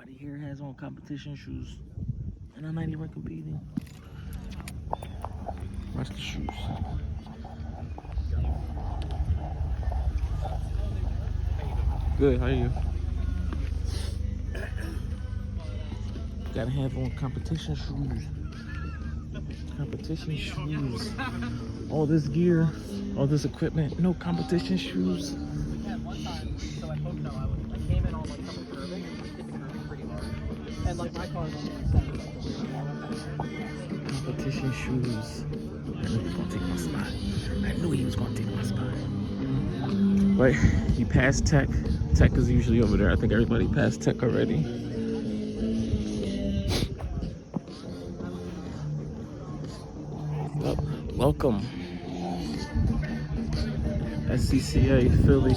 Everybody here has on competition shoes, and I'm not even competing. Watch the shoes. Good, how are you? Gotta have on competition shoes. Competition shoes. All this gear, all this equipment, no competition shoes. We had one time, so at Pocono, I came in on like some curving, hit the curving pretty hard. And like my car was on the Competition shoes. I knew he was gonna take my spot. I knew he was gonna take my spot. But he passed Tech. Tech is usually over there. I think everybody passed Tech already. Well, welcome. SCCA Philly.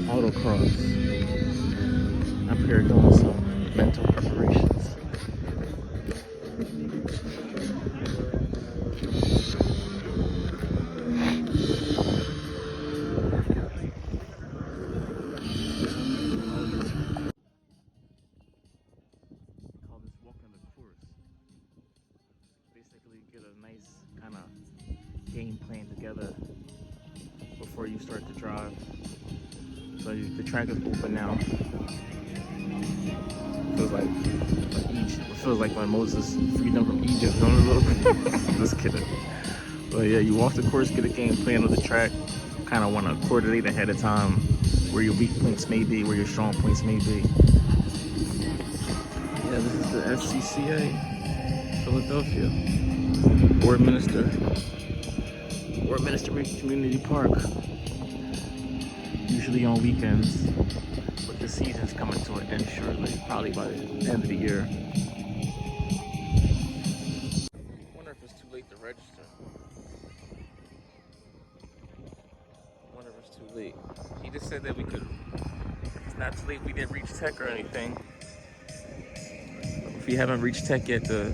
Autocross. I'm here doing some mental preparations. Call this walking the course. Basically get a nice kind of game plan together before you start to drive. So the track is open now. Feels like when Moses freed them from Egypt. Don't it look? Just kidding. But yeah, you walk the course, get a game plan of the track. Kind of want to coordinate ahead of time where your weak points may be, where your strong points may be. Yeah, this is the SCCA, Philadelphia. Westminster Community Park. Usually on weekends, but the season's coming to an end shortly, probably by the end of the year. I wonder if it's too late to register. I wonder if it's too late. He just said that we could, it's not too late, we didn't reach Tech or anything. If you haven't reached Tech yet, to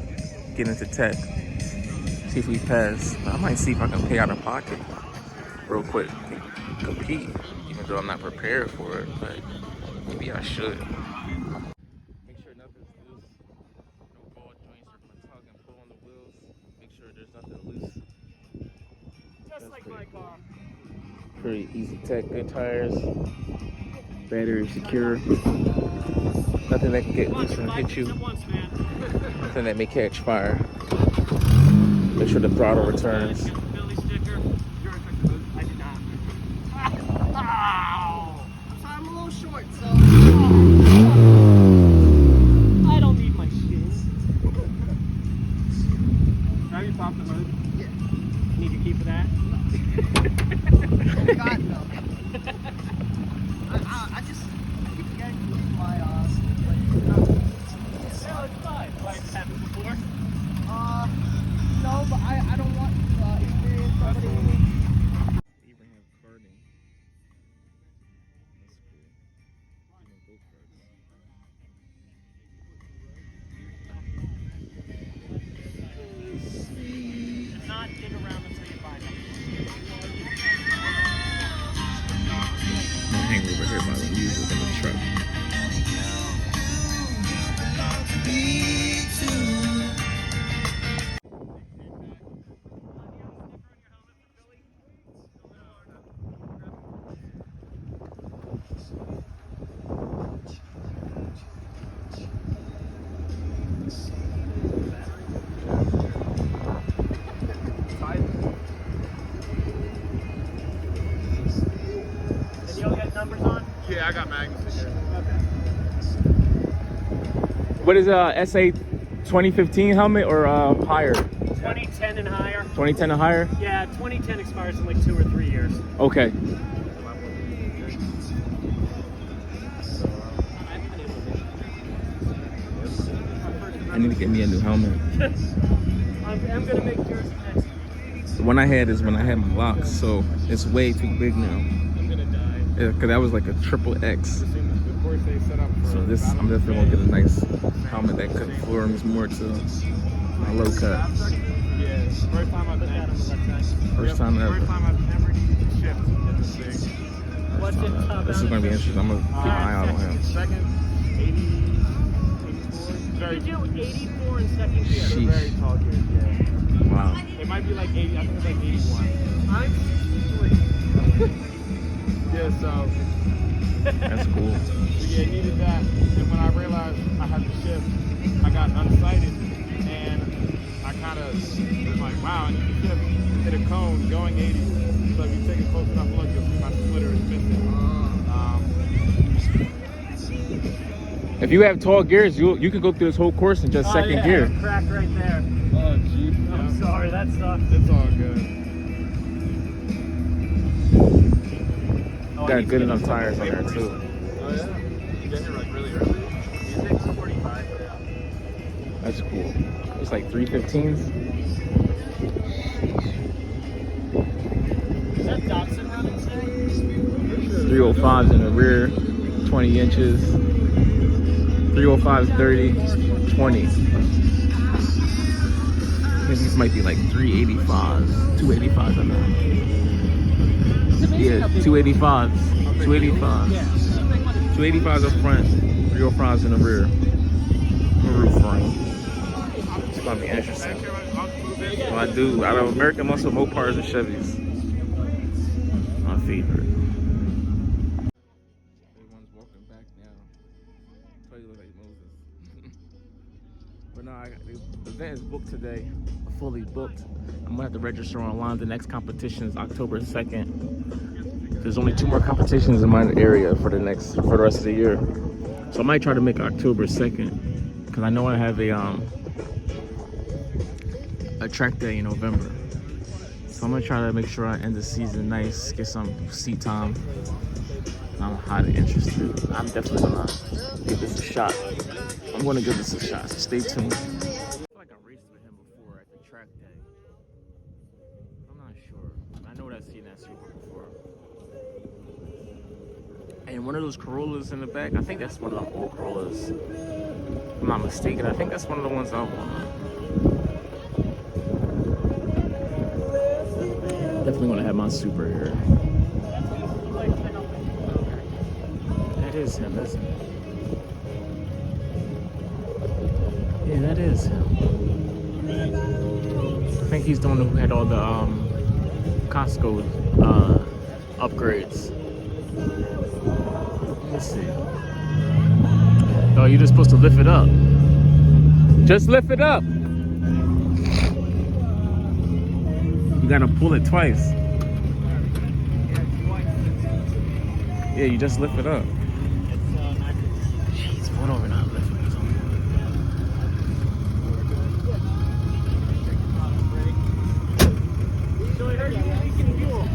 get into Tech, see if we pass. I might see if I can pay out of pocket real quick, compete. Even though I'm not prepared for it, but maybe I should. Make sure nothing's loose. No ball joints are gonna tug and pull on the wheels. Make sure there's nothing loose. Just like my car. Pretty easy Tech, good tires. Battery secure. Nothing that can get loose and hit you. Nothing that may catch fire. Make sure the throttle returns. I'm a little short, so I don't need my shoes. Have you popped the hood? Yeah. Need to keep it at? Oh God, no. I just keep getting my it's fine. Have you had it before? No, but I don't want to experience somebody. Hang over here by the music in the truck. Yeah, I got magnets in here. Okay. What is SA 2015 helmet or higher? 2010 and higher. 2010 and higher? Yeah, 2010 expires in like 2 or 3 years. Okay. I need to get me a new helmet. I'm gonna make yours next. The one I had is when I had my locks, so it's way too big now. I'm gonna die. Yeah, cause that was like a triple X. The course they set up for So this, I'm definitely gonna get a nice helmet that conforms more to my low cut. Yeah, first time I've been First time ever. First time I've ever needed to shift in this thing. What's it? This is gonna be interesting. I'm gonna keep my eye out on him. Second, 80, 84. You do 84 in second gear. Sheesh. Very tall gear, yeah. Wow. It might be like 80, I think it's like 81. I'm 63. Yeah, so That's cool. yeah, needed that. And when I realized I had to shift, I got unsighted. And I kind of was like, wow, I need to shift, hit a cone going 80. So if you take a close enough look, you'll see my splitter is missing. If you have tall gears, you can go through this whole course in just second gear. Crack right there. Oh, geez. I'm sorry, that sucks. It's all good. Got good enough tires on there too. Oh, yeah? You get here like really early? Music's 45. That's cool. It's like 315s. Is that Dobson running today? 305s in the rear, 20 inches. 305s, 30, 20. I think these might be like 385s, 285s on that. Yeah, 285s. 285s. 285s up front, 305s in the rear. Roof frame. It's gonna be interesting. Well, I do. Out of American Muscle, Mopars and Chevys. My favorite. Everyone's walking back now. Tell you look like Moses. But no, the event is booked today. Fully booked. I'm gonna have to register online. The next competition is October 2nd. There's only 2 more competitions in my area for the rest of the year. So I might try to make October 2nd because I know I have a track day in November. So I'm gonna try to make sure I end the season nice, get some seat time. I'm highly interested. I'm definitely gonna give this a shot. I'm gonna give this a shot. So stay tuned. I feel like I raced with him before at the track day. I'm not sure. I know that I've seen that Supra before. And one of those Corollas in the back, I think that's one of the old Corollas. If I'm not mistaken, I think that's one of the ones I want. Definitely gonna have my Supra here. That is him, isn't it? Yeah, that is him. I think he's the one who had all the Costco upgrades. Let's see. Oh, you're just supposed to lift it up. Just lift it up. You gotta pull it twice. Yeah, you just lift it up. Jeez, what over not lifting this on? So I heard you were leaking fuel.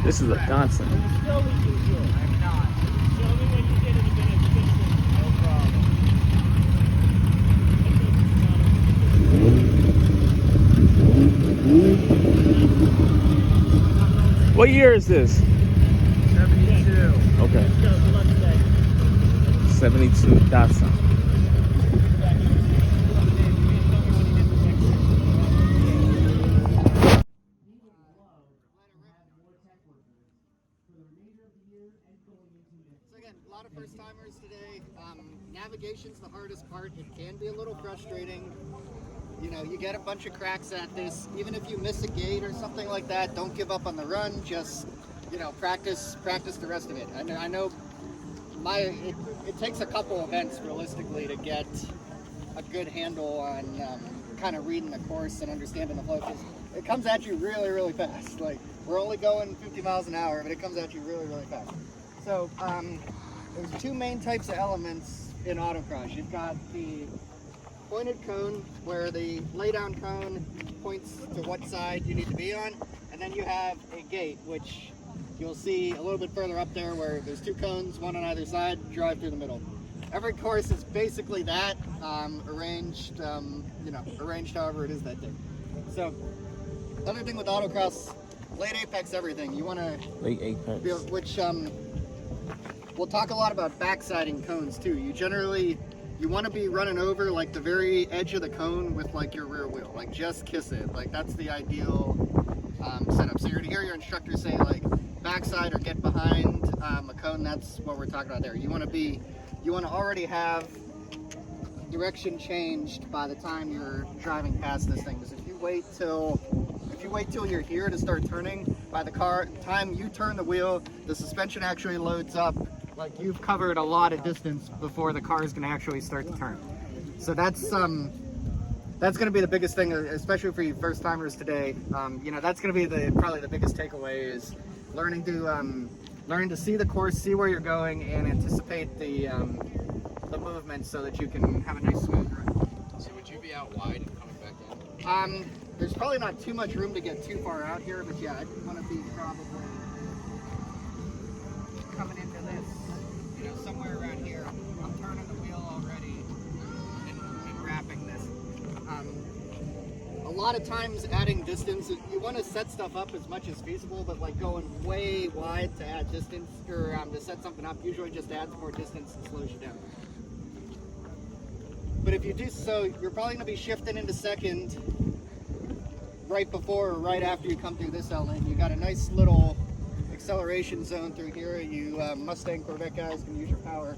This is a Johnson. Still leaking fuel. I'm not. Show me what you did in a minute. No problem. What year is this? 72. Okay. Let's go. Good luck today. 72 Datsun. So again, a lot of first timers today. Navigation's the hardest part. It can be a little frustrating. You know, you get a bunch of cracks at this. Even if you miss a gate or something like that, don't give up on the run. Just, you know, practice the rest of it. I know it takes a couple events realistically to get a good handle on kind of reading the course and understanding the flow. 'Cause it comes at you really, really fast. Like, we're only going 50 miles an hour, but it comes at you really, really fast. So there's 2 main types of elements in autocross. You've got the pointed cone, where the laydown cone points to what side you need to be on, and then you have a gate, which you'll see a little bit further up there, where there's 2 cones, one on either side, drive through the middle. Every course is basically that, arranged however it is that day. So, other thing with autocross, late apex everything. You want to, Late apex. which we'll talk a lot about backsiding cones too. You want to be running over like the very edge of the cone with like your rear wheel, like just kiss it. Like that's the ideal setup. So you're gonna hear your instructor say like backside or get behind a cone, that's what we're talking about there. You want to already have direction changed by the time you're driving past this thing. Because if you wait till you're here to start turning, by the time you turn the wheel, the suspension actually loads up. Like, you've covered a lot of distance before the car is going to actually start to turn. So that's going to be the biggest thing, especially for you first timers today. You know, that's going to be probably the biggest takeaway, is learning to see the course, see where you're going, and anticipate the movement so that you can have a nice smooth run. So would you be out wide and coming back in? There's probably not too much room to get too far out here, but yeah, I'd want to be probably coming into this, you know, somewhere around here. I'm turning the wheel already and wrapping this. A lot of times adding distance, you want to set stuff up as much as feasible, but like going way wide to add distance, or to set something up, usually just adds more distance and slows you down. But if you do so, you're probably going to be shifting into second right before or right after you come through this element. You got a nice little acceleration zone through here. You Mustang Corvette guys can use your power.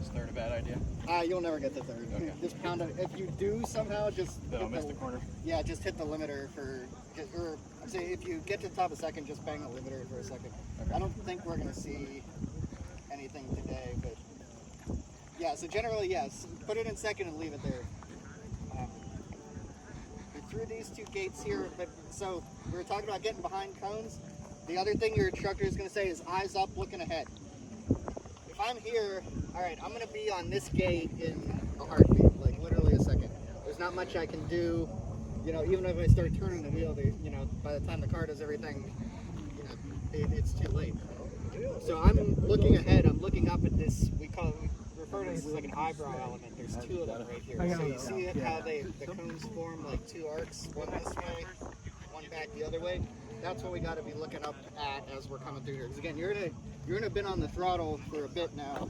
Is third a bad idea? You'll never get to third. Okay. Just pound it. If you do somehow, just Miss the corner? Yeah, just hit the limiter or I'd say if you get to the top of second, just bang the limiter for a second. Okay. I don't think we're going to see anything today, but yeah, so generally, yes, put it in second and leave it there. Through these two gates here, but so we were talking about getting behind cones. The other thing your instructor is going to say is eyes up, looking ahead. If I'm here, all right, I'm going to be on this gate in a heartbeat, like literally a second. There's not much I can do, you know, even if I start turning the wheel, you know, by the time the car does everything, you know, it's too late. So I'm looking ahead, I'm looking up at this, we refer to this as like an eyebrow element. There's two of them right here. So you see how the cones form like two arcs, one this way, one back the other way. That's what we got to be looking up at as we're coming through here. Because again, you're gonna been on the throttle for a bit now.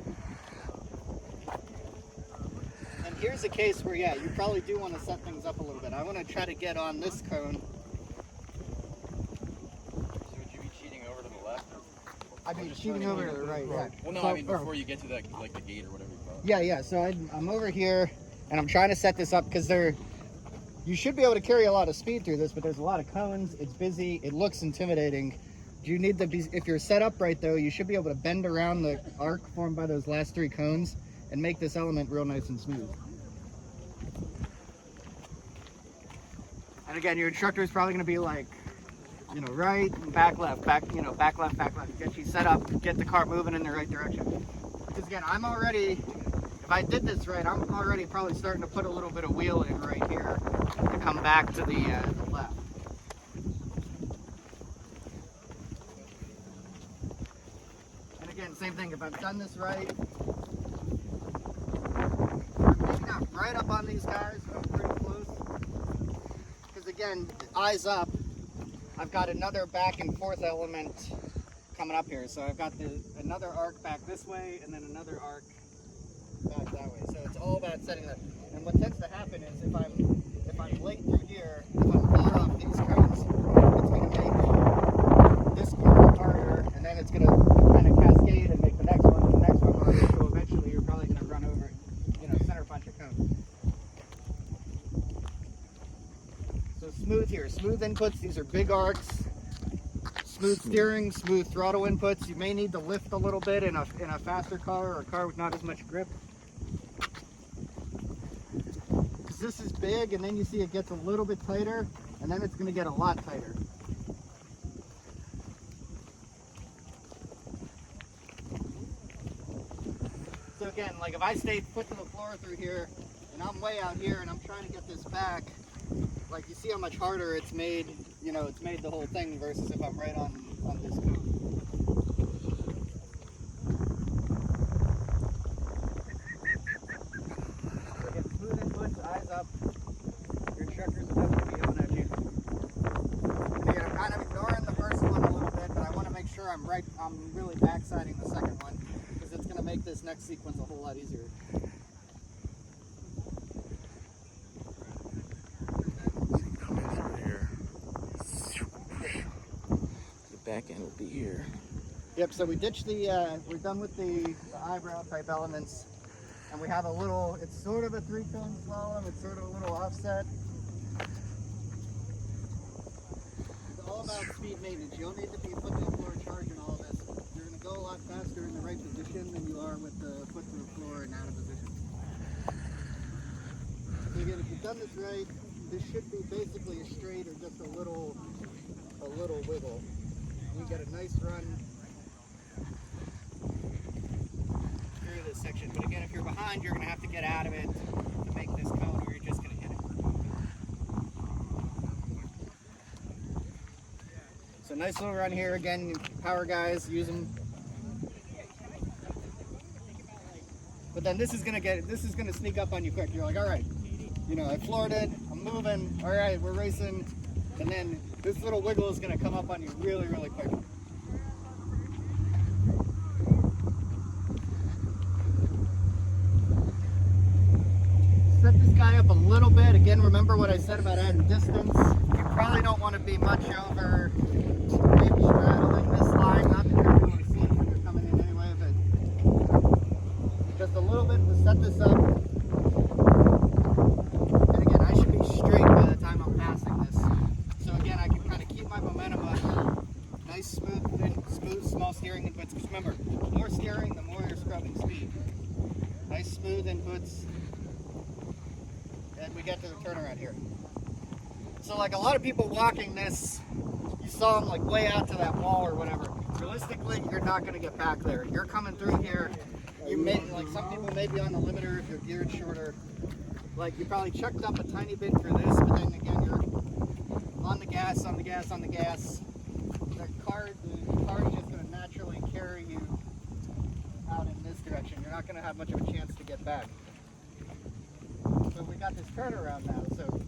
And here's a case where, yeah, you probably do want to set things up a little bit. I want to try to get on this cone. So would you be cheating over to the left? I'd be cheating over to the right, yeah. Well, no, So, I mean before you get to that, like the gate or whatever you call it. Yeah. So I'm over here, and I'm trying to set this up because you should be able to carry a lot of speed through this, but there's a lot of cones. It's busy. It looks intimidating. You need to be, if you're set up right though, you should be able to bend around the arc formed by those last three cones and make this element real nice and smooth. And again, your instructor is probably going to be like, you know, right, back left, back, you know, back left, get you set up, get the car moving in the right direction. Because again, I'm already, if I did this right, I'm already probably starting to put a little bit of wheel in right here to come back to the left. And again, same thing, if I've done this right, I'm maybe not right up on these guys, but I'm pretty close. Because again, eyes up, I've got another back and forth element coming up here. So I've got another arc back this way and then another arc back that way. So it's all about setting that. And what tends to happen is if I'm late through here, if I'm far off these cones, it's going to make this corner harder, and then it's going to kind of cascade and make the next one and the next one harder. So eventually you're probably going to run over, you know, center punch a cone. So smooth here, smooth inputs. These are big arcs. Smooth steering, smooth throttle inputs. You may need to lift a little bit in a faster car or a car with not as much grip. Because this is big, and then you see it gets a little bit tighter, and then it's going to get a lot tighter. So again, like if I stay put to the floor through here, and I'm way out here, and I'm trying to get this back, like you see how much harder it's made, you know, it's made the whole thing versus if I'm right on this cone. So again, smooth inputs, eyes up. Your instructors will definitely be yelling at you. Again, I'm kind of ignoring the first one a little bit, but I want to make sure I'm really backsiding the second one, because it's going to make this next sequence a whole lot easier. Back end here. Yep, so we ditched the, we're done with the eyebrow type elements. And we have a little, it's sort of a 3-cone slalom, it's sort of a little offset. It's all about speed maintenance. You don't need to be foot to the floor charging all this. You're going to go a lot faster in the right position than you are with the foot to the floor and out of position. So again, if you've done this right, this should be basically a straight or just a little wiggle. You get a nice run through this section. But again, if you're behind, you're going to have to get out of it to make this cone, or you're just going to hit it. So nice little run here. Again, power guys, use them. But then this is going to sneak up on you quick. You're like, all right, you know, I floored it, I'm moving, all right, we're racing. And then this little wiggle is going to come up on you really, really quick. Set this guy up a little bit. Again, remember what I said about adding distance. You probably don't want to be much over, maybe straddling this line. Not that you're going to see it when you're coming in anyway, but just a little bit to set this up. And again, I should be straight by the time I'm passing this. So again, I can kind of keep my momentum up. Nice, smooth, small steering inputs. Because remember, the more steering, the more you're scrubbing speed. Nice, smooth inputs. And we get to the turnaround here. So like a lot of people walking this, you saw them like way out to that wall or whatever. Realistically, you're not going to get back there. You're coming through here. You may, like some people may be on the limiter if you're geared shorter. Like you probably checked up a tiny bit for this, but then again you're on the gas, on the gas, on the gas. The car is just going to naturally carry you out in this direction. You're not going to have much of a chance to get back. So we got this turnaround now, so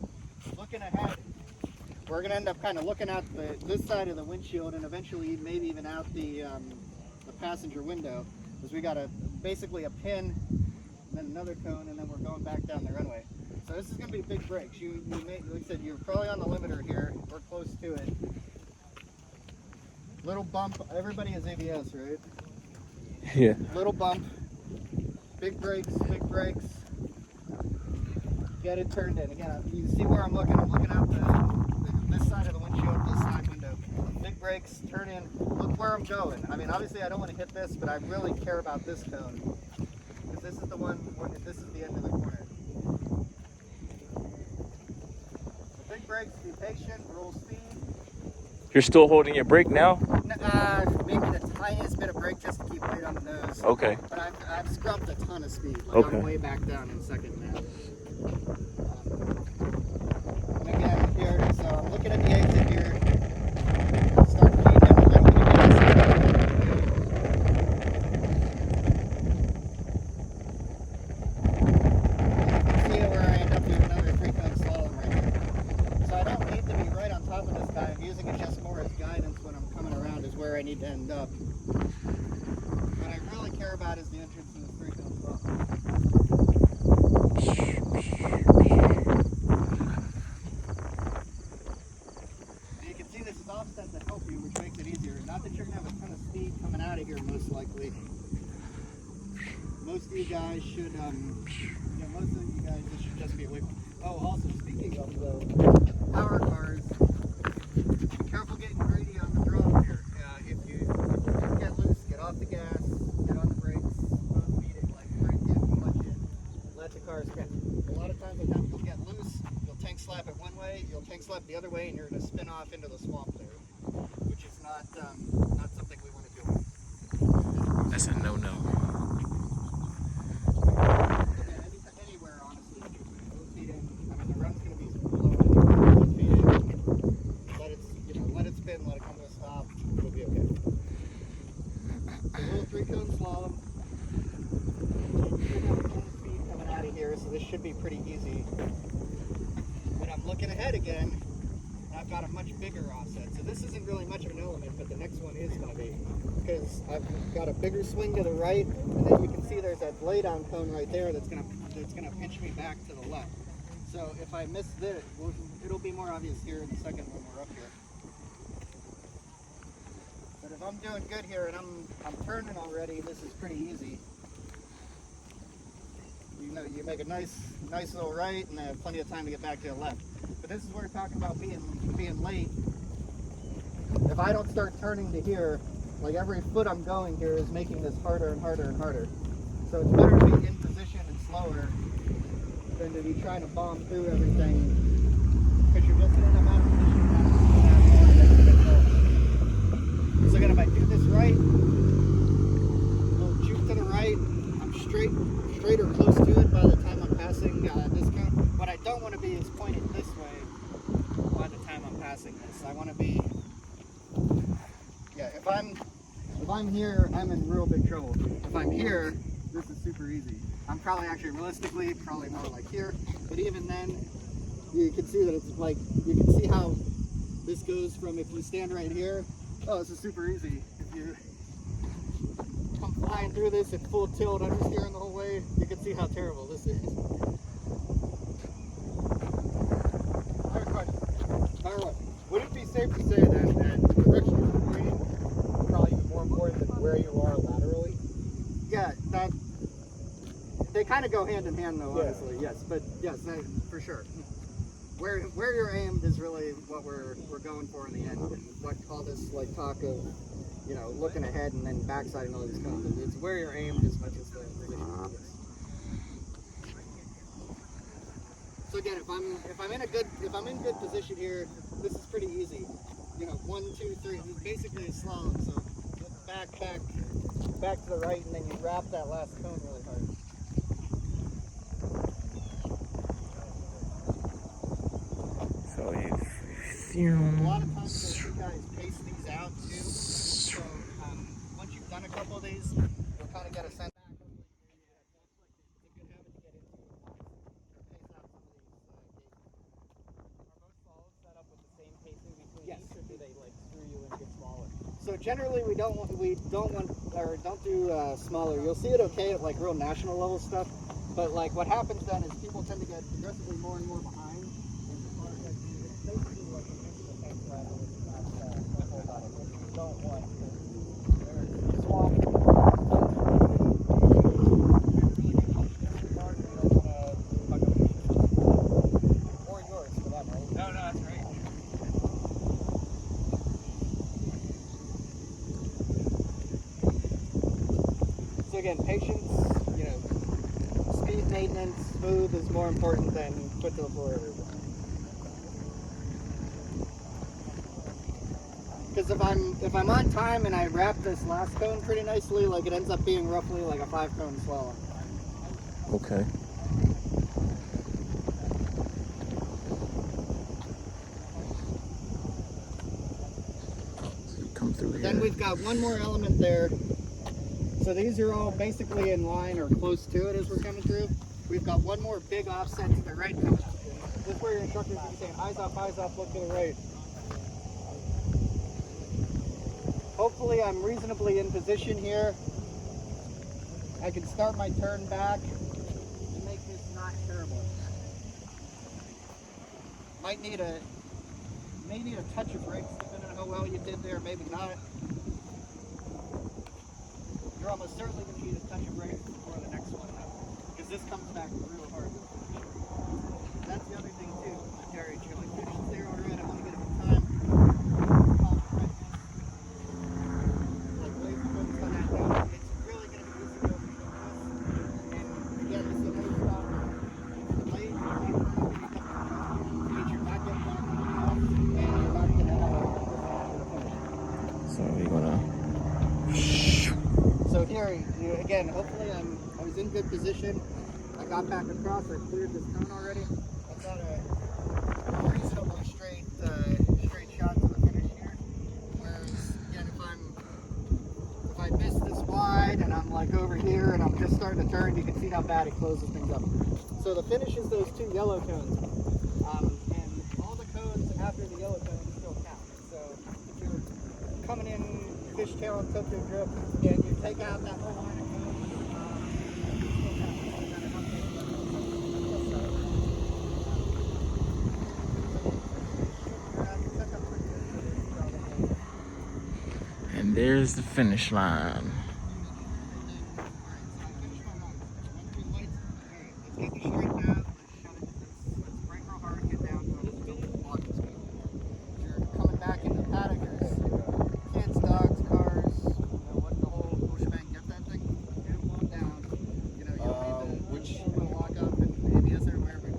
looking ahead, we're going to end up kind of looking out this side of the windshield and eventually maybe even out the passenger window, because we got basically a pin and then another cone, and then we're going back down the runway. So this is going to be big brakes. Like I said, you're probably on the limiter here. We're close to it. Little bump. Everybody has ABS, right? Yeah. Little bump. Big brakes, big brakes. Get it turned in. Again, you see where I'm looking. I'm looking out this side of the windshield, this side window. Big brakes, turn in. Look where I'm going. I mean, obviously I don't want to hit this, but I really care about this cone. Because this is the one, this is the end of the corner. So big brakes, be patient, roll speed. You're still holding your brake now? Maybe the tiniest bit of brake just to keep weight on the nose. Okay. But I've scrubbed a ton of speed. Like Okay. I'm way back down in second now. And again, here, so I'm looking at the exit here. Start feeding in a little bit of gas. See where I end up doing another 3-cone slalom right here. So I don't need to be right on top of this guy. I'm using it just more as guidance when I'm coming around is where I need to end up. What I really care about is the entrance to this 3-cone slalom. You can see this is offset to help you, which makes it easier. Not that you're going to have a ton of speed coming out of here, most likely. Most of you guys should, most of you guys, this should just be away from. Oh, also speaking of the power cars, be careful getting greedy on the throttle here. If you get loose, get off the gas, get on the brakes, don't speed it, like brake in, clutch in, let the car spin. A lot of times you'll get loose, you'll tank slap it one way, you'll tank slap the other way, and you're going to spin off into the swamp there, which is not something we want to do. That's a no-no. Anywhere, honestly, full speed in. I mean, the run's going to be low anyway. Full speed in. Let it spin, let it come to a stop. We'll be okay. A little 3-cone slalom. Should have a ton of speed coming out of here, so this should be pretty easy. But I'm looking ahead again, and I've got a much bigger offset. So this isn't really much of an element, but the next one is going to be. Because I've got a bigger swing to the right, and then you can see there's that lay-down cone right there that's going to pitch me back to the left. So if I miss this, it'll be more obvious here in a second when we're up here. But if I'm doing good here and I'm turning already, this is pretty easy. You know, you make a nice little right and have plenty of time to get back to the left. But this is where we're talking about being late. If I don't start turning to here, like every foot I'm going here is making this harder and harder and harder. So it's better to be in position and slower than to be trying to bomb through everything, because you're just in a matter of position. So again, if I do this right, I'll juke to the right, I'm straight or close to it by the time I'm passing this cone. What I don't want to be is pointed this way by the time I'm passing this. I want to be, yeah, if I'm here, I'm in real big trouble. If I'm here, this is super easy. I'm probably actually realistically probably more like here, but even then, you can see that it's like, you can see how this goes from, if you stand right here, oh, this is super easy. If you come flying through this at full tilt, I'm just steering the whole way, you can see how terrible this is. I have a question. All right. Would it be safe to say then that the direction you're pointing is probably even more important than where you are laterally? Yeah, that, they kind of go hand in hand though, Yeah. honestly, yes, but yes, that, for sure. Where you're aimed is really what we're going for in the end, and what all this like talk of, you know, looking ahead and then backsiding all these cones. It's where you're aimed as much as the position. So again, if I'm in good position here, this is pretty easy. You know, 1, 2, 3. This is basically a slalom. So back to the right, and then you wrap that last cone really hard. So A lot of times you guys pace these out too. So once you've done a couple of these, you'll kind of get a sense. Yes. Or do they like screw you and get smaller? So generally we don't do smaller. You'll see it okay at like real national level stuff, but like what happens then is people tend to get progressively more and more behind. And the car gets, it's basically like an instant tank rattle, which is not a whole lot of what you don't want. There's swamp. Or yours for that matter. No, that's right. So again, patience, you know, speed maintenance, smooth is more important than foot to the floor. Because if I'm on time and I wrap this last cone pretty nicely, like it ends up being roughly like a 5-cone slalom. okay. So you come through here. Then we've got one more element there. So these are all basically in line or close to it as we're coming through. We've got one more big offset to the right. This is where your instructor's going to be saying, eyes up, look to the right. Hopefully I'm reasonably in position here. I can start my turn back and make this not terrible. May need a touch of brakes depending on how well you did there, maybe not. You're almost certainly going to need a touch of brakes before the next one, because this comes back real hard. That's the other thing too, Terry. You're like, finish there, all right, I want to get a good time. Like laser focus on that down. It's really going to be easy to go through this. And again, this is another stop. Late, get your back up back and you're not going to have a finish. So you're gonna. So here, again, hopefully I was in good position. I got back across, I cleared this cone already. I've got a reasonably straight shot to the finish here. Whereas, again, if I miss this wide and I'm like over here and I'm just starting to turn, you can see how bad it closes things up. So the finish is those 2 yellow cones. And all the cones after the yellow cones still count. So if you're coming in fishtail and Tokyo drift, and you take out that whole line of code. And there's the finish line. Coming back into the paddock, there's kids, dogs, cars, what the whole shebang. Get that thing down. You'll need to walk up and ABS everywhere, but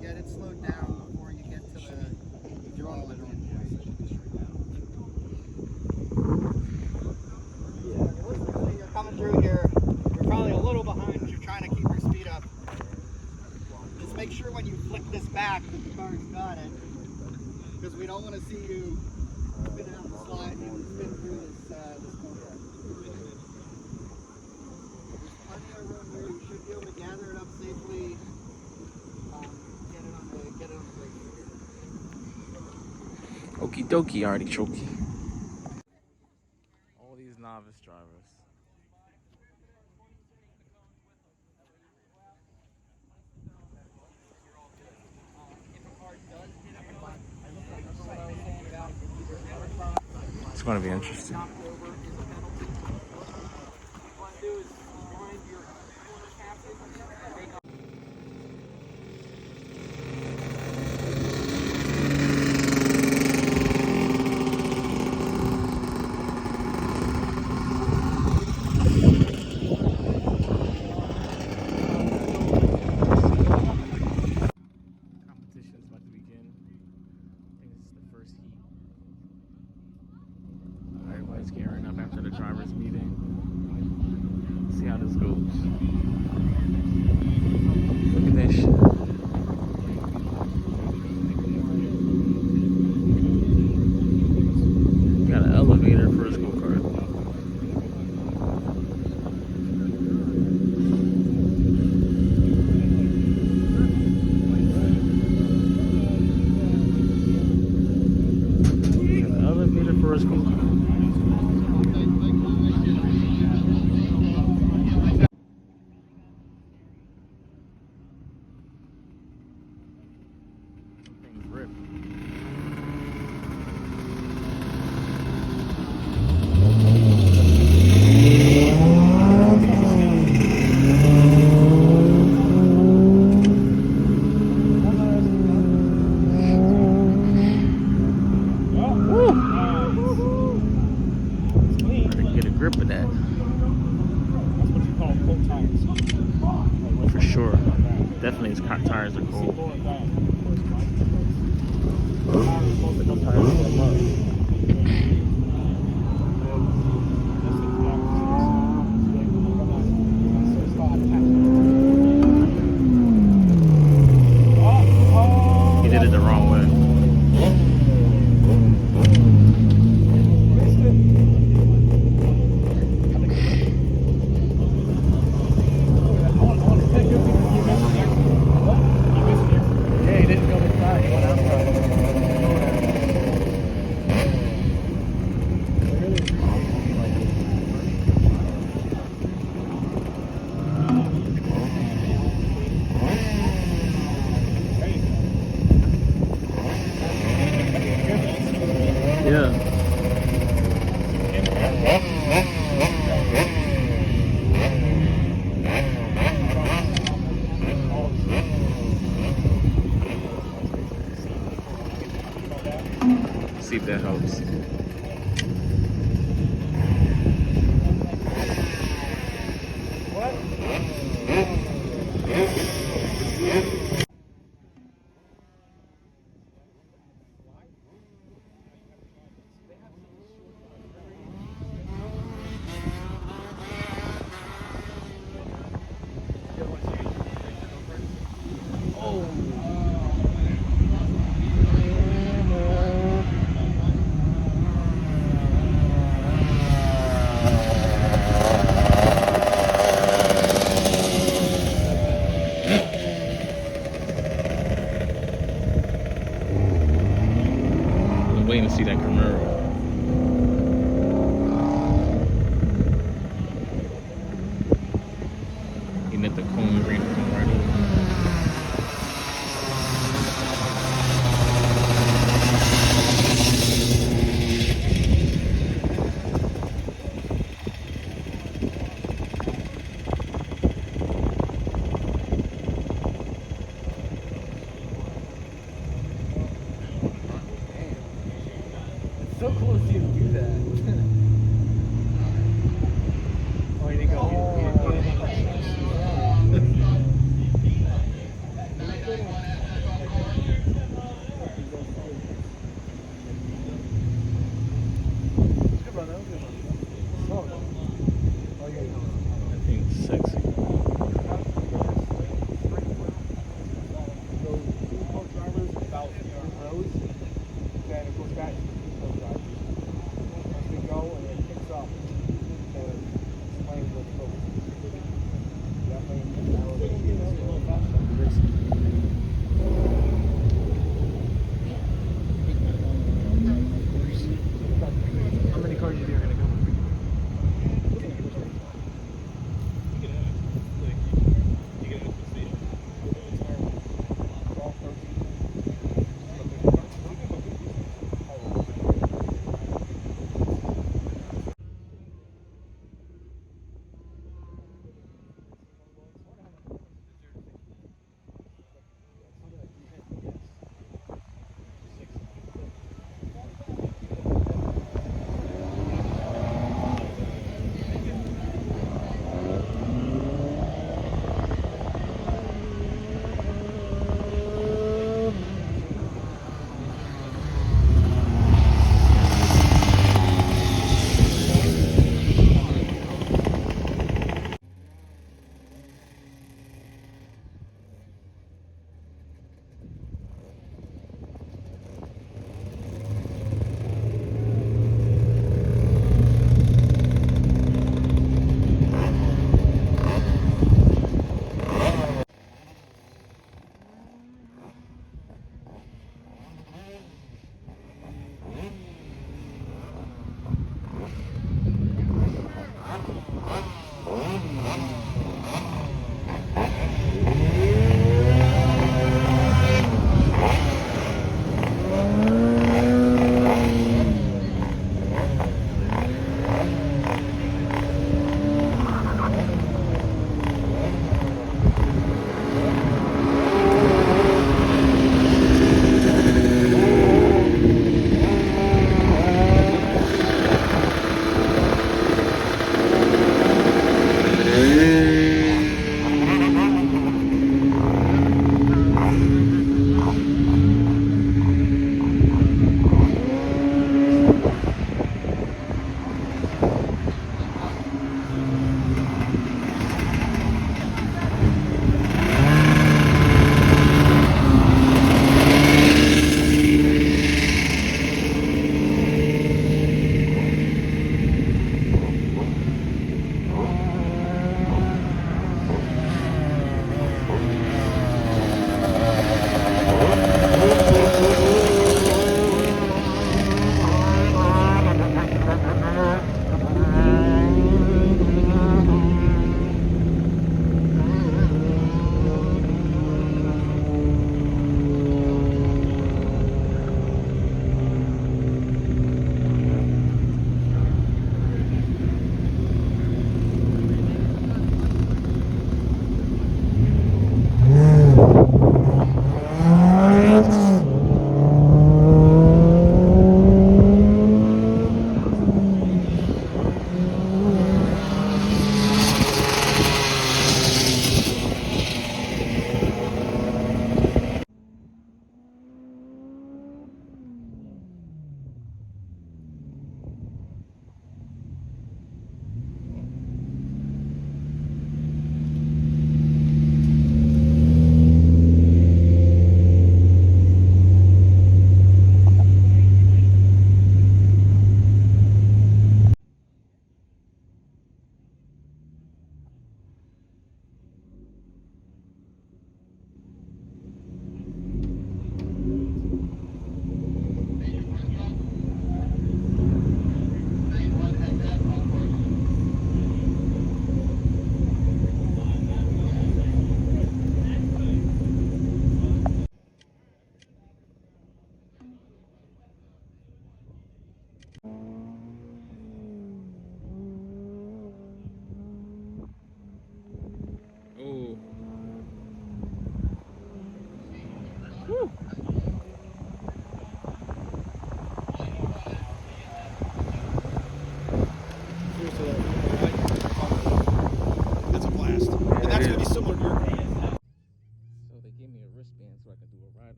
get it slowed down before you get to the drum limit. You're coming through here. You're probably a little behind because you're trying to keep your speed up. Just make sure when you flick this back that the car's got it. Because we don't want to see you spin out the slide and spin through this corner. There's plenty of room here. You should be able to gather it up safely. Get it on the brake. Okie dokie, artichoke. All these novice drivers. It's going to be interesting. Competition's about to begin. I think this is the first heat. Everybody's gearing up after the drivers' meeting. See how this goes. Look at that shit. Got an elevator for his go-kart. Got an elevator for his go-kart. Get a grip of that. That's what you call cold tires. For sure. Definitely his tires are cold. He did it the wrong way.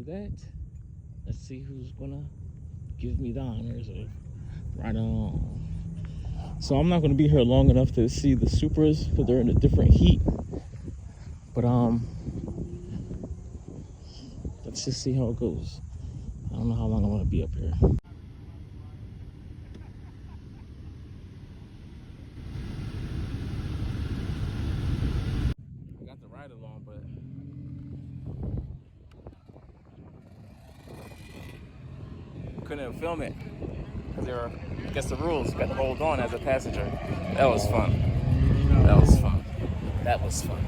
do that. Let's see who's gonna give me the honors of right on. So I'm not gonna be here long enough to see the Supras because they're in a different heat. But let's just see how it goes. I don't know how long I'm gonna be up here. I got the ride along, but couldn't film it because they were against the rules. You got to hold on as a passenger. That was fun. That was fun. That was fun.